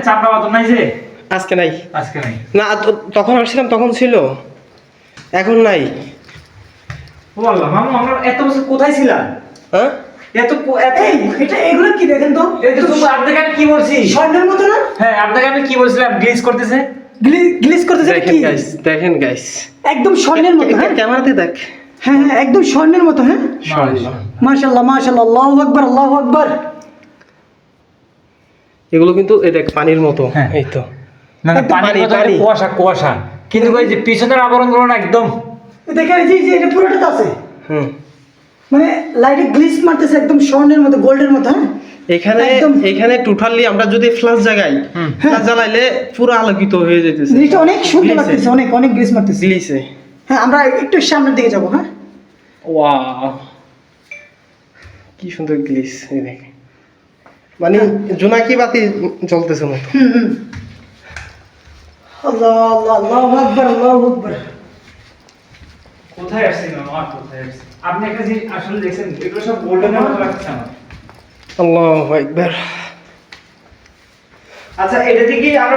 চাপড়া বাদন নাই যে? আজকে নাই। আজকে নাই না তখন আসছিলাম তখন ছিল, এখন নাই। ও আল্লাহ, মামু আমরা এত বছর কোথায় ছিলাম? হ্যাঁ এত এটা এগুলো কি দেখেন তো, এই যে তুমি আপনাকে আমি কি বলছি? স্বর্ণের মতো না? হ্যাঁ, আপনাকে আমি কি বলছিলাম? গ্লিজ করতেছে। গ্লিজ করতেছে দেখেন কি? গাইস, দেখেন গাইস, একদম স্বর্ণের মতো। হ্যাঁ ক্যামেরাতে দেখ। হ্যাঁ হ্যাঁ, একদম স্বর্ণের মতো। হ্যাঁ মাশাআল্লাহ, মাশাআল্লাহ মাশাআল্লাহ, আল্লাহু আকবার আল্লাহু আকবার। এগুলো কিন্তু এই দেখ পানির মতো। হ্যাঁ। এই তো না না, পানি পানি। কুয়াশা কুয়াশা, কিন্তু ওই যে পিছনের আবরণগুলো না একদম। দেখেন এই যে এটা পুরোটা আছে, হুম। মানে লাইটে গ্লিজ মারতেছে একদম স্বর্ণের মতো, গোল্ডের মতো। হ্যাঁ এখানে একদম। এখানে টোটালি আমরা যদি ফ্ল্যাশ জাগাই, ফ্ল্যাশ জ্বালাইলে পুরো আলোকিত হয়ে যেতেছে। জিনিসটা অনেক সুন্দর লাগতেছে, অনেক অনেক গ্লিজ মারতেছে। গ্লিসে। হ্যাঁ আমরা একটু সামনের দিকে যাবো। হ্যাঁ ওয়াও, কি সুন্দর গ্লিস। এই দেখ, মানে জোনাকি বাতি জ্বলতেছে মতো। আল্লাহ আল্লাহ আল্লাহু আকবার আল্লাহু আকবার। কোথায় আসছি না, আর কোথায় আসছি? আপনি একটা জিনিস আসলে দেখছেন, এগুলো সব গোল্ডেনের মতো লাগছে আমার। আল্লাহু আকবার। আচ্ছা, এটা থেকেই আমরা